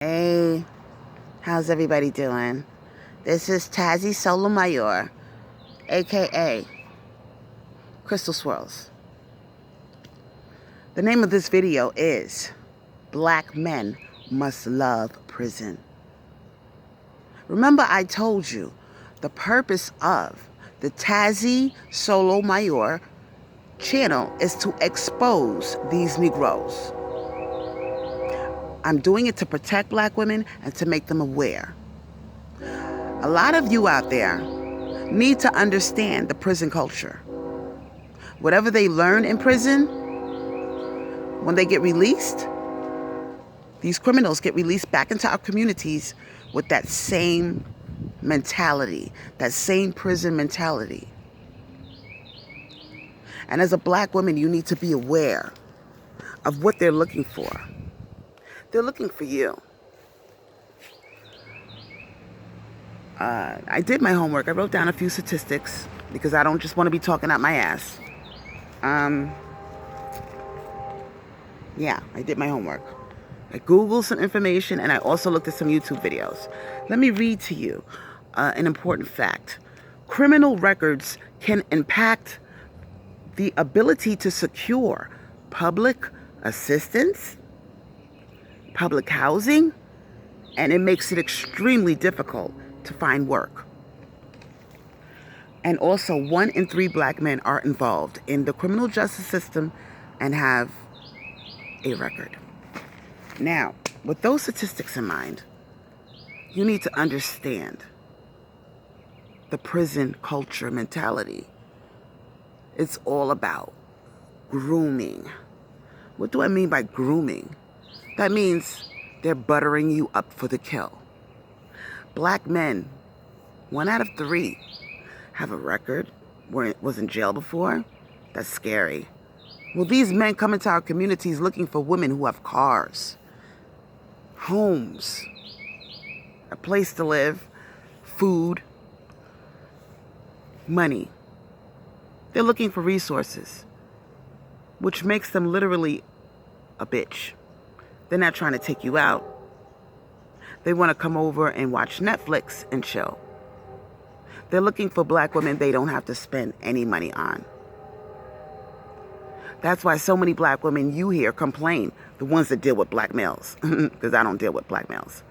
Hey, how's everybody doing? This is Tazzy Solomayor, aka Crystal Swirls. The name of this video is Black Men Must Love Prison. Remember, I told you the purpose of the Tazzy Solomayor channel is to expose these Negroes. I'm doing it to protect black women and to make them aware. A lot of you out there need to understand the prison culture. Whatever they learn in prison, when they get released, these criminals get released back into our communities with that same mentality, that same prison mentality. And as a black woman, you need to be aware of what they're looking for. They're looking for you. I did my homework. I wrote down a few statistics because I don't just want to be talking out my ass. Yeah, I did my homework. I Googled some information and I also looked at some YouTube videos. Let me read to you an important fact. Criminal records can impact the ability to secure public assistance, public housing, and it makes it extremely difficult to find work. And also, 1 in 3 black men are involved in the criminal justice system and have a record. Now, with those statistics in mind, you need to understand the prison culture mentality. It's all about grooming. What do I mean by grooming? That means they're buttering you up for the kill. Black men, 1 out of 3, have a record, was in jail before. That's scary. Well, these men come into our communities looking for women who have cars, homes, a place to live, food, money. They're looking for resources, which makes them literally a bitch. They're not trying to take you out. They want to come over and watch Netflix and chill. They're looking for black women they don't have to spend any money on. That's why so many black women you hear complain, the ones that deal with black males, because I don't deal with black males.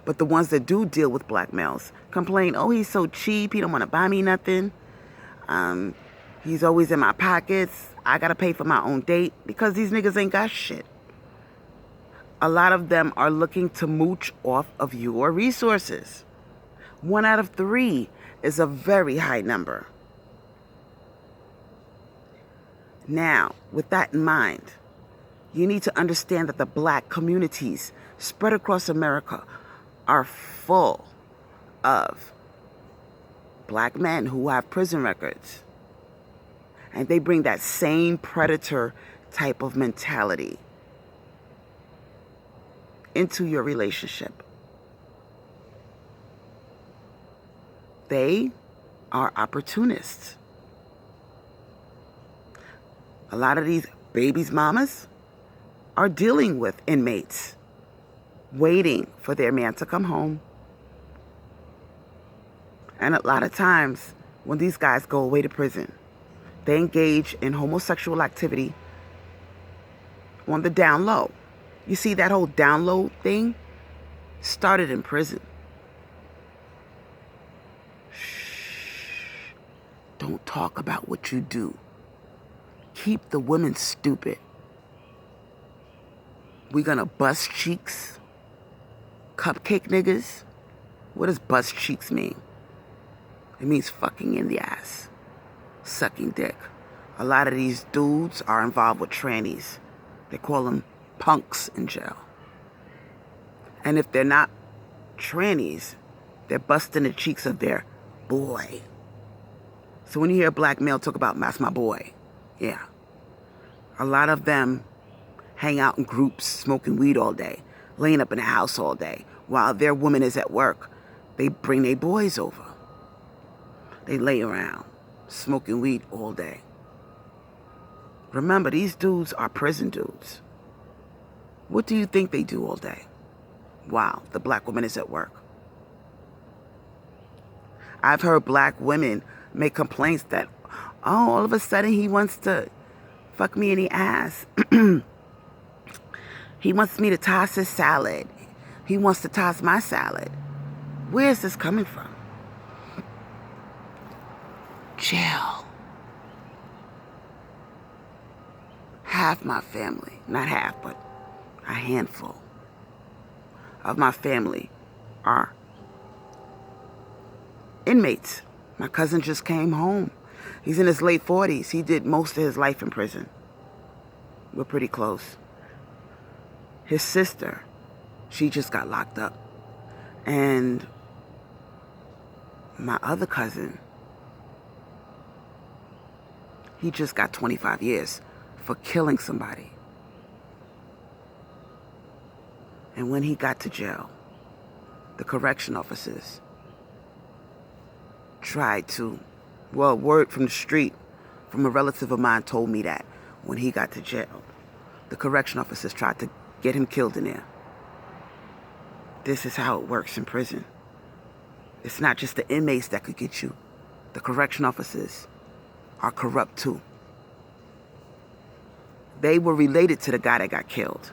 But the ones that do deal with black males complain, oh, he's so cheap, he don't want to buy me nothing. He's always in my pockets. I got to pay for my own date because these niggas ain't got shit. A lot of them are looking to mooch off of your resources. 1 out of 3 is a very high number. Now, with that in mind, you need to understand that the black communities spread across America are full of black men who have prison records. And they bring that same predator type of mentality into your relationship. They are opportunists. A lot of these babies' mamas are dealing with inmates, waiting for their man to come home. And a lot of times, when these guys go away to prison, they engage in homosexual activity on the down low. You see, that whole down low thing started in prison. Shh. Don't talk about what you do. Keep the women stupid. We gonna bust cheeks? Cupcake niggas? What does bust cheeks mean? It means fucking in the ass. Sucking dick. A lot of these dudes are involved with trannies. They call them punks in jail. And if they're not trannies, they're busting the cheeks of their boy. So when you hear a black male talk about, that's my boy, yeah. A lot of them hang out in groups, smoking weed all day, laying up in the house all day. While their woman is at work, they bring their boys over. They lay around, smoking weed all day. Remember, these dudes are prison dudes. What do you think they do all day? while the black woman is at work. I've heard black women make complaints that, oh, all of a sudden he wants to fuck me in the ass. He wants me to toss his salad. He wants to toss my salad. Where is this coming from? Jail. Half my family, not half, but a handful of my family are inmates. My cousin just came home. He's in his late 40s. He did most of his life in prison. We're pretty close. His sister, she just got locked up. And my other cousin, he just got 25 years for killing somebody. And when he got to jail, the correction officers tried to, well, word from the street, from a relative of mine told me that when he got to jail, the correction officers tried to get him killed in there. This is how it works in prison. It's not just the inmates that could get you. The correction officers are corrupt too. They were related to the guy that got killed,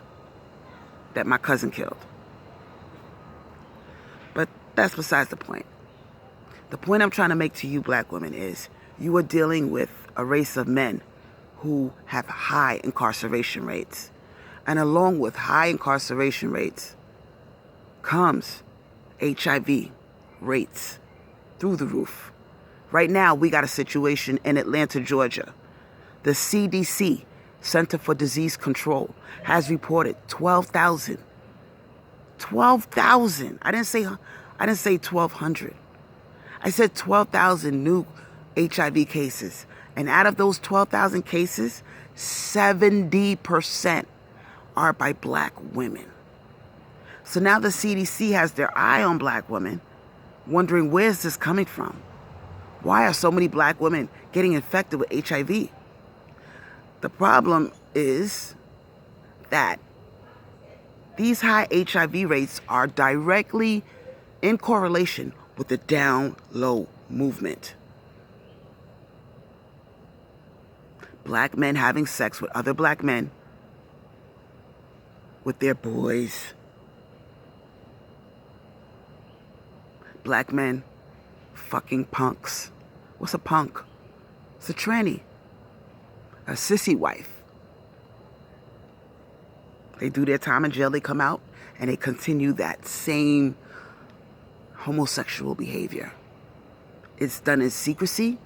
that my cousin killed. But that's besides the point. The point I'm trying to make to you black women is you are dealing with a race of men who have high incarceration rates. And along with high incarceration rates comes HIV rates through the roof. Right now, we got a situation in Atlanta, Georgia. The CDC, Center for Disease Control, has reported 12,000. 12,000. I didn't say 1,200. I said 12,000 new HIV cases. And out of those 12,000 cases, 70% are by black women. So now the CDC has their eye on black women, wondering where's this coming from? Why are so many black women getting infected with HIV? The problem is that these high HIV rates are directly in correlation with the down-low movement. Black men having sex with other black men, with their boys. Black men fucking punks. What's a punk? It's a tranny. A sissy wife. They do their time in jail, they come out, and they continue that same homosexual behavior. It's done in secrecy.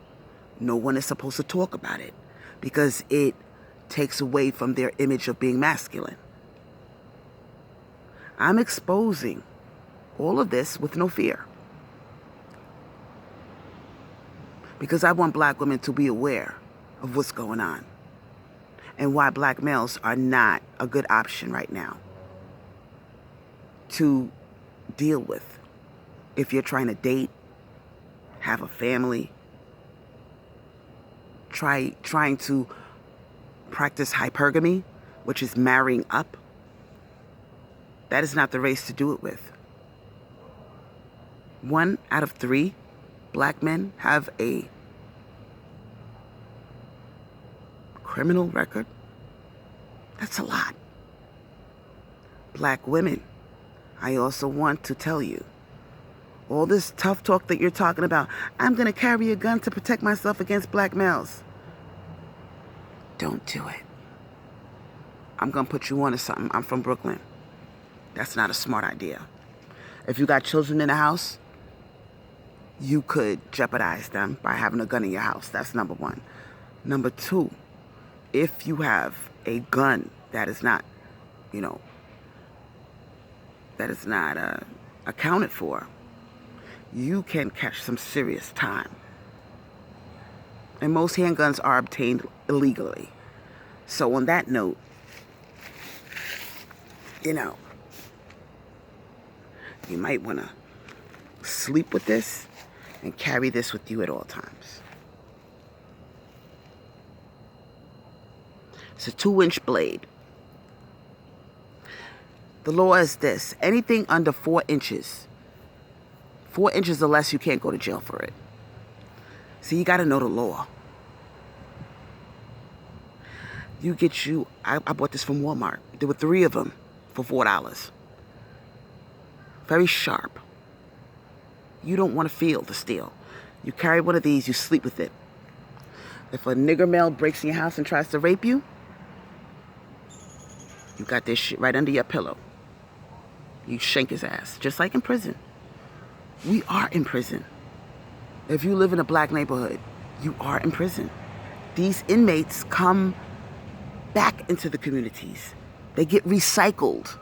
No one is supposed to talk about it because it takes away from their image of being masculine. I'm exposing all of this with no fear, because I want black women to be aware of what's going on and why black males are not a good option right now to deal with if you're trying to date, have a family, trying to practice hypergamy, which is marrying up. That is not the race to do it with. 1 out of 3 black men have a criminal record. That's a lot. Black women, I also want to tell you, all this tough talk that you're talking about, I'm going to carry a gun to protect myself against black males. Don't do it. I'm going to put you on to something. I'm from Brooklyn. That's not a smart idea. If you got children in the house, you could jeopardize them by having a gun in your house. That's number 1. Number 2, if you have a gun that is not, accounted for, you can catch some serious time. And most handguns are obtained illegally. So on that note, you might want to sleep with this and carry this with you at all times. It's a 2-inch blade. The law is this: anything under 4 inches, 4 inches or less, you can't go to jail for it. So you got to know the law. I bought this from Walmart. There were 3 of them for $4. Very sharp. You don't want to feel the steel. You carry one of these, you sleep with it. If a nigger male breaks in your house and tries to rape you, you got this shit right under your pillow. You shank his ass, just like in prison. We are in prison. If you live in a black neighborhood, you are in prison. These inmates come back into the communities. They get recycled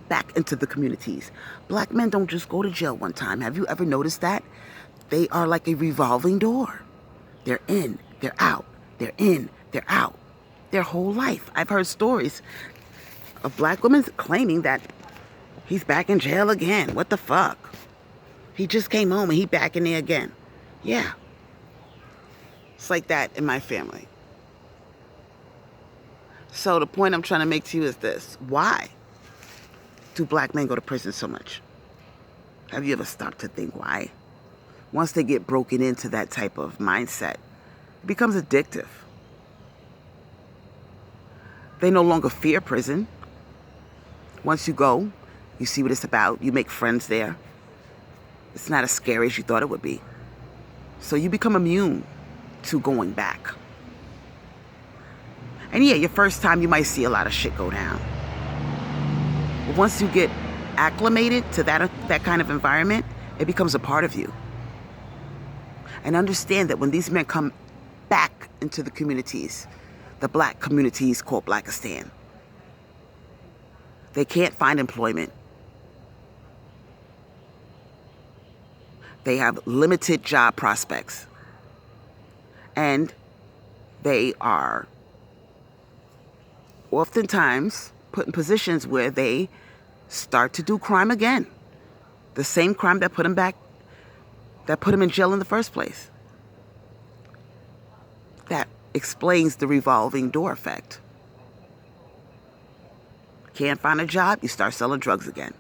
back into the communities. Black men don't just go to jail one time. Have you ever noticed that? They are like a revolving door. They're in, they're out, they're in, they're out. Their whole life. I've heard stories of black women claiming that he's back in jail again. What the fuck? He just came home and he back in there again. Yeah. It's like that in my family. So the point I'm trying to make to you is this. Why do black men go to prison so much? Have you ever stopped to think why? Once they get broken into that type of mindset, it becomes addictive. They no longer fear prison. Once you go, you see what it's about. You make friends there. It's not as scary as you thought it would be. So you become immune to going back. And yeah, your first time you might see a lot of shit go down. But once you get acclimated to that kind of environment, it becomes a part of you. And understand that when these men come back into the communities, the black communities called Blackistan, they can't find employment. They have limited job prospects. And they are oftentimes put in positions where they start to do crime again. The same crime that put them in jail in the first place. That explains the revolving door effect. Can't find a job, you start selling drugs again.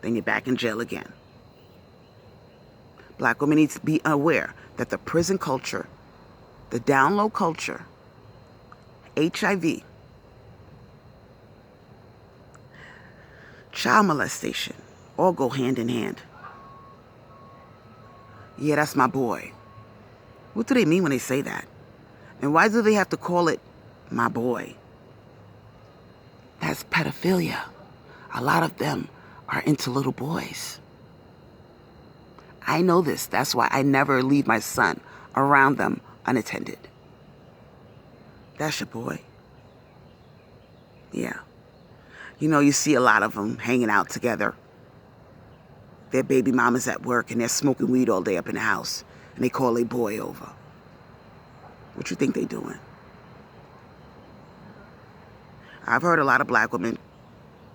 Then you're back in jail again. Black women need to be aware that the prison culture, the down low culture, HIV, child molestation, all go hand in hand. Yeah, that's my boy. What do they mean when they say that? And why do they have to call it my boy? That's pedophilia. A lot of them are into little boys. I know this. That's why I never leave my son around them unattended. That's your boy. Yeah. You know, you see a lot of them hanging out together. Their baby mama's at work and they're smoking weed all day up in the house. And they call their boy over. What you think they doing? I've heard a lot of black women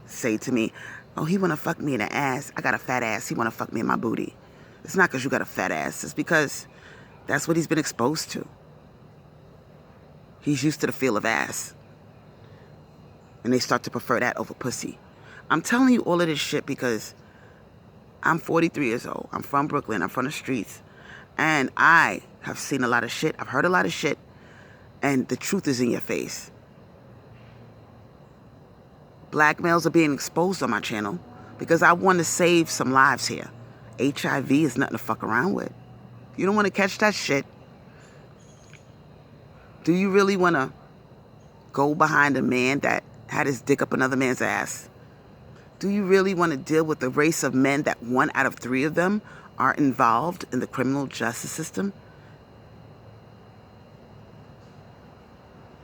say to me, oh, he want to fuck me in the ass. I got a fat ass. He want to fuck me in my booty. It's not because you got a fat ass. It's because that's what he's been exposed to. He's used to the feel of ass. And they start to prefer that over pussy. I'm telling you all of this shit because I'm 43 years old. I'm from Brooklyn. I'm from the streets. And I have seen a lot of shit. I've heard a lot of shit. And the truth is in your face. Black males are being exposed on my channel because I want to save some lives here. HIV is nothing to fuck around with. You don't want to catch that shit. Do you really want to go behind a man that had his dick up another man's ass? Do you really want to deal with the race of men that 1 out of 3 of them are involved in the criminal justice system?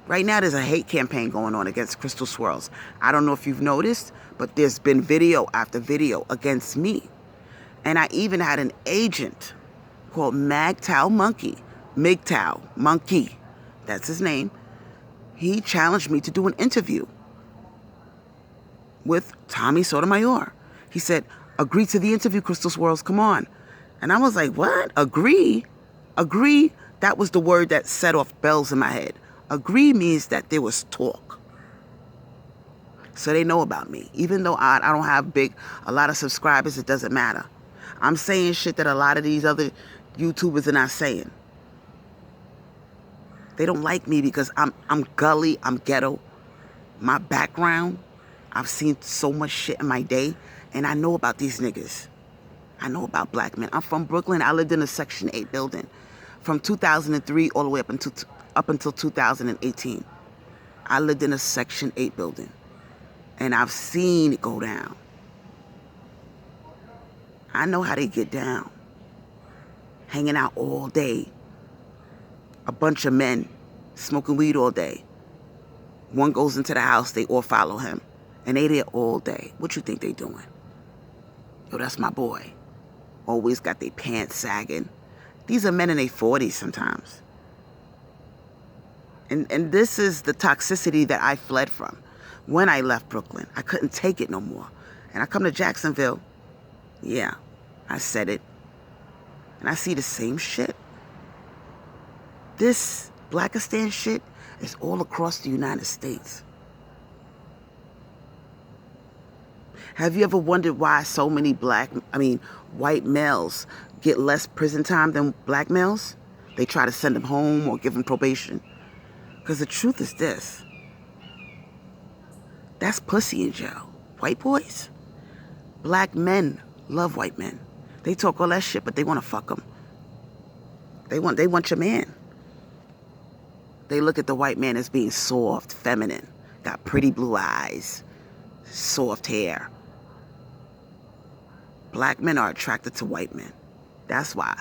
Right now, there's a hate campaign going on against Crystal Swirls. I don't know if you've noticed, but there's been video after video against me. And I even had an agent called MGTOW Monkey, that's his name. He challenged me to do an interview with Tommy Sotomayor. He said, agree to the interview, Crystal Swirls, come on. And I was like, what? Agree? Agree? That was the word that set off bells in my head. Agree means that there was talk. So they know about me. Even though I don't have a lot of subscribers, it doesn't matter. I'm saying shit that a lot of these other YouTubers are not saying. They don't like me because I'm gully, I'm ghetto. My background, I've seen so much shit in my day, and I know about these niggas. I know about black men. I'm from Brooklyn. I lived in a Section 8 building from 2003 all the way up until 2018. I lived in a Section 8 building, and I've seen it go down. I know how they get down. Hanging out all day. A bunch of men smoking weed all day. One goes into the house, they all follow him. And they there all day. What you think they doing? Yo, that's my boy. Always got their pants sagging. These are men in their 40s sometimes. And this is the toxicity that I fled from when I left Brooklyn. I couldn't take it no more. And I come to Jacksonville. Yeah, I said it. And I see the same shit. This Blackistan shit is all across the United States. Have you ever wondered why so many white males get less prison time than black males? They try to send them home or give them probation. Because the truth is this. That's pussy in jail. White boys. Black men love white men. They talk all that shit, but they want to fuck them. They want your man. They look at the white man as being soft, feminine, got pretty blue eyes, soft hair. Black men are attracted to white men. That's why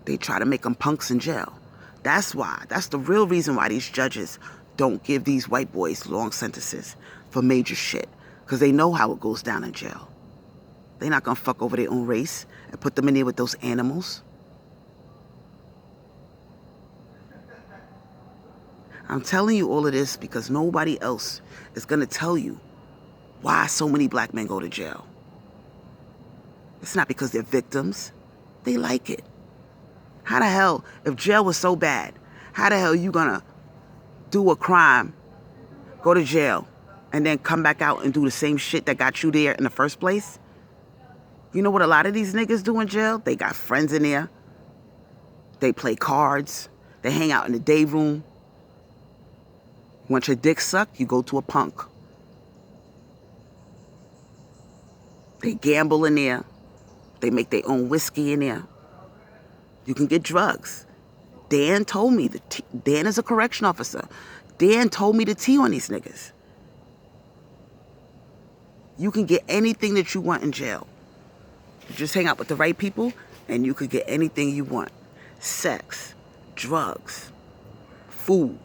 they try to make them punks in jail. That's the real reason why these judges don't give these white boys long sentences for major shit. Because they know how it goes down in jail. They're not going to fuck over their own race and put them in there with those animals. I'm telling you all of this because nobody else is going to tell you why so many black men go to jail. It's not because they're victims. They like it. How the hell, if jail was so bad, how the hell are you going to do a crime, go to jail, and then come back out and do the same shit that got you there in the first place? You know what a lot of these niggas do in jail? They got friends in there. They play cards. They hang out in the day room. Want your dick sucked? You go to a punk. They gamble in there. They make their own whiskey in there. You can get drugs. Dan told me, Dan is a correction officer. Dan told me the tea on these niggas. You can get anything that you want in jail. You just hang out with the right people and you could get anything you want. Sex, drugs, food,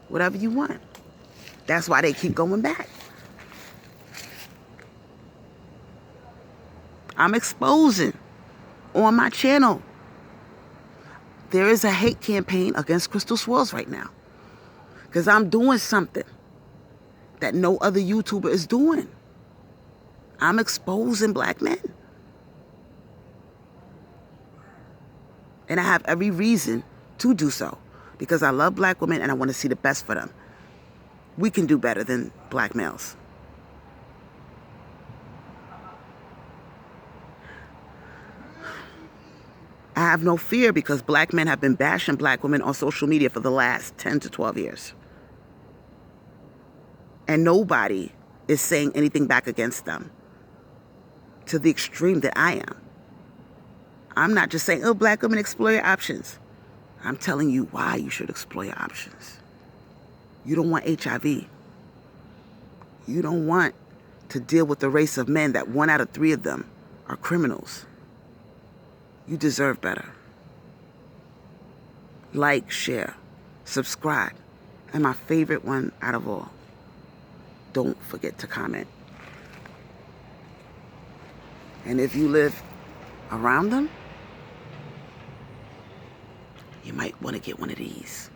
whatever you want. That's why they keep going back. I'm exposing on my channel. There is a hate campaign against Crystal Swirls right now. Because I'm doing something that no other YouTuber is doing. I'm exposing black men. And I have every reason to do so. Because I love black women and I want to see the best for them. We can do better than black males. I have no fear because black men have been bashing black women on social media for the last 10 to 12 years. And nobody is saying anything back against them to the extreme that I am. I'm not just saying, oh, black women, explore your options. I'm telling you why you should explore your options. You don't want HIV. You don't want to deal with the race of men that 1 out of 3 of them are criminals. You deserve better. Like, share, subscribe. And my favorite one out of all, don't forget to comment. And if you live around them, you might want to get one of these.